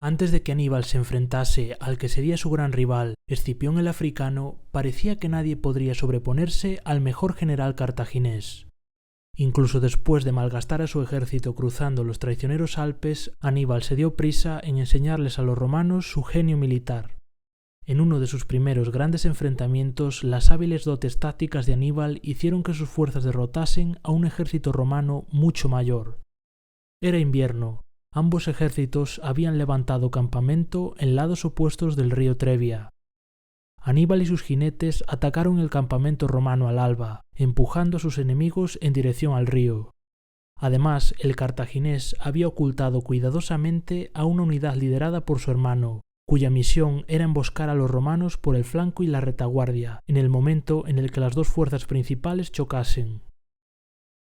Antes de que Aníbal se enfrentase al que sería su gran rival, Escipión el Africano, parecía que nadie podría sobreponerse al mejor general cartaginés. Incluso después de malgastar a su ejército cruzando los traicioneros Alpes, Aníbal se dio prisa en enseñarles a los romanos su genio militar. En uno de sus primeros grandes enfrentamientos, las hábiles dotes tácticas de Aníbal hicieron que sus fuerzas derrotasen a un ejército romano mucho mayor. Era invierno. Ambos ejércitos habían levantado campamento en lados opuestos del río Trebia. Aníbal y sus jinetes atacaron el campamento romano al alba, empujando a sus enemigos en dirección al río. Además, el cartaginés había ocultado cuidadosamente a una unidad liderada por su hermano, cuya misión era emboscar a los romanos por el flanco y la retaguardia, en el momento en el que las dos fuerzas principales chocasen.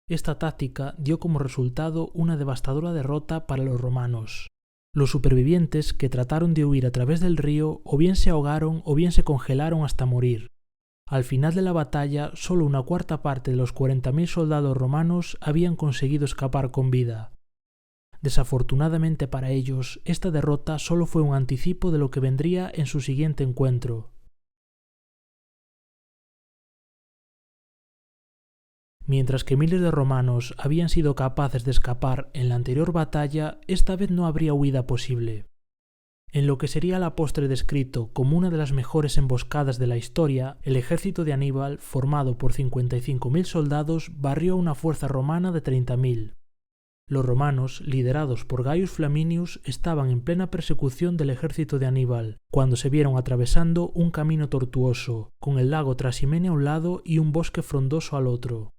Esta táctica dio como resultado una devastadora derrota para los romanos. Los supervivientes que trataron de huir a través del río o bien se ahogaron o bien se congelaron hasta morir. Al final de la batalla, solo una cuarta parte de los 40.000 soldados romanos habían conseguido escapar con vida. Desafortunadamente para ellos, esta derrota solo fue un anticipo de lo que vendría en su siguiente encuentro. Mientras que miles de romanos habían sido capaces de escapar en la anterior batalla, esta vez no habría huida posible. En lo que sería a la postre descrito como una de las mejores emboscadas de la historia, el ejército de Aníbal, formado por 55.000 soldados, barrió una fuerza romana de 30.000. Los romanos, liderados por Gaius Flaminius, estaban en plena persecución del ejército de Aníbal, cuando se vieron atravesando un camino tortuoso, con el lago Trasimene a un lado y un bosque frondoso al otro.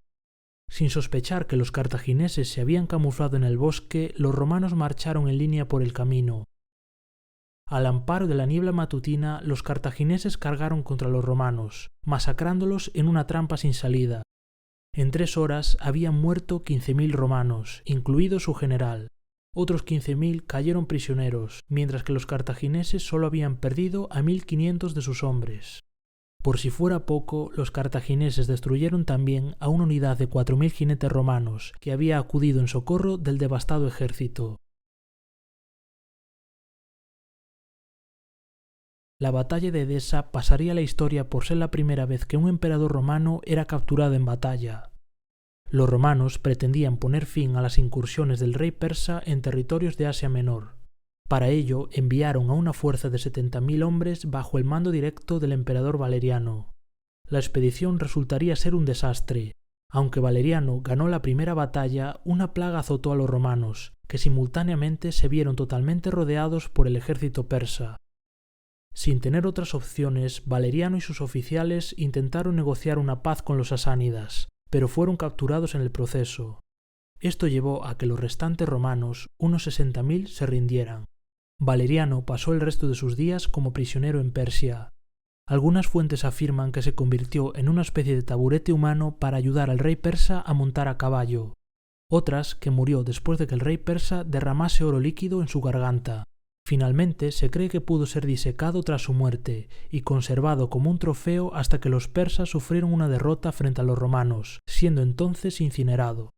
Sin sospechar que los cartagineses se habían camuflado en el bosque, los romanos marcharon en línea por el camino. Al amparo de la niebla matutina, los cartagineses cargaron contra los romanos, masacrándolos en una trampa sin salida. En 3 horas habían muerto 15.000 romanos, incluido su general. Otros 15.000 cayeron prisioneros, mientras que los cartagineses solo habían perdido a 1.500 de sus hombres. Por si fuera poco, los cartagineses destruyeron también a una unidad de 4.000 jinetes romanos que había acudido en socorro del devastado ejército. La batalla de Edesa pasaría a la historia por ser la primera vez que un emperador romano era capturado en batalla. Los romanos pretendían poner fin a las incursiones del rey persa en territorios de Asia Menor. Para ello enviaron a una fuerza de 70.000 hombres bajo el mando directo del emperador Valeriano. La expedición resultaría ser un desastre. Aunque Valeriano ganó la primera batalla, una plaga azotó a los romanos, que simultáneamente se vieron totalmente rodeados por el ejército persa. Sin tener otras opciones, Valeriano y sus oficiales intentaron negociar una paz con los sasánidas, pero fueron capturados en el proceso. Esto llevó a que los restantes romanos, unos 60.000, se rindieran. Valeriano pasó el resto de sus días como prisionero en Persia. Algunas fuentes afirman que se convirtió en una especie de taburete humano para ayudar al rey persa a montar a caballo. Otras que murió después de que el rey persa derramase oro líquido en su garganta. Finalmente se cree que pudo ser disecado tras su muerte y conservado como un trofeo hasta que los persas sufrieron una derrota frente a los romanos, siendo entonces incinerado.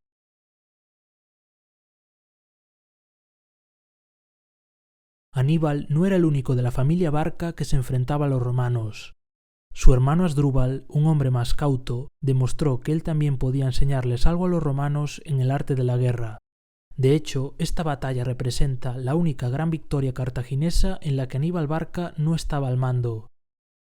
Aníbal no era el único de la familia Barca que se enfrentaba a los romanos. Su hermano Asdrúbal, un hombre más cauto, demostró que él también podía enseñarles algo a los romanos en el arte de la guerra. De hecho, esta batalla representa la única gran victoria cartaginesa en la que Aníbal Barca no estaba al mando.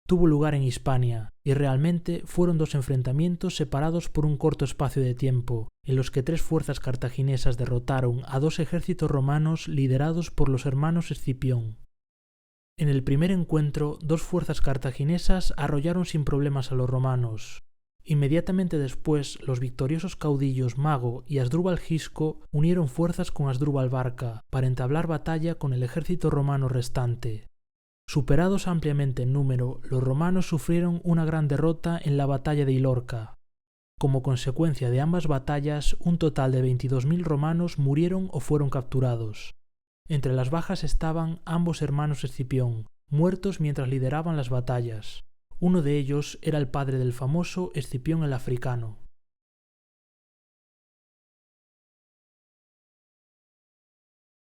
Tuvo lugar en Hispania, y realmente fueron 2 enfrentamientos separados por un corto espacio de tiempo, en los que 3 fuerzas cartaginesas derrotaron a 2 ejércitos romanos liderados por los hermanos Escipión. En el primer encuentro, 2 fuerzas cartaginesas arrollaron sin problemas a los romanos. Inmediatamente después, los victoriosos caudillos Mago y Asdrúbal Gisco unieron fuerzas con Asdrúbal Barca para entablar batalla con el ejército romano restante. Superados ampliamente en número, los romanos sufrieron una gran derrota en la batalla de Ilorca. Como consecuencia de ambas batallas, un total de 22.000 romanos murieron o fueron capturados. Entre las bajas estaban ambos hermanos Escipión, muertos mientras lideraban las batallas. Uno de ellos era el padre del famoso Escipión el Africano.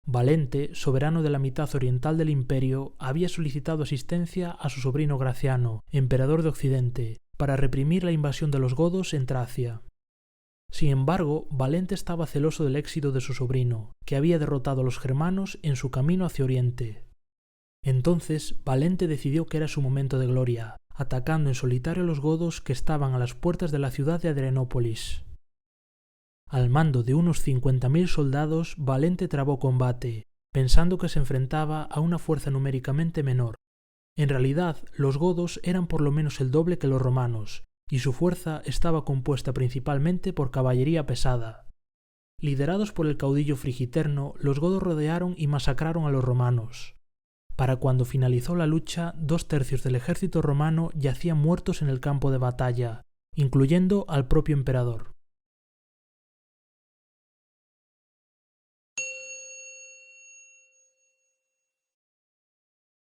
Valente, soberano de la mitad oriental del imperio, había solicitado asistencia a su sobrino Graciano, emperador de Occidente, para reprimir la invasión de los godos en Tracia. Sin embargo, Valente estaba celoso del éxito de su sobrino, que había derrotado a los germanos en su camino hacia Oriente. Entonces, Valente decidió que era su momento de gloria, atacando en solitario a los godos que estaban a las puertas de la ciudad de Adrianópolis. Al mando de unos 50.000 soldados, Valente trabó combate, pensando que se enfrentaba a una fuerza numéricamente menor. En realidad, los godos eran por lo menos el doble que los romanos, y su fuerza estaba compuesta principalmente por caballería pesada. Liderados por el caudillo Frigiterno, los godos rodearon y masacraron a los romanos. Para cuando finalizó la lucha, 2/3 del ejército romano yacían muertos en el campo de batalla, incluyendo al propio emperador.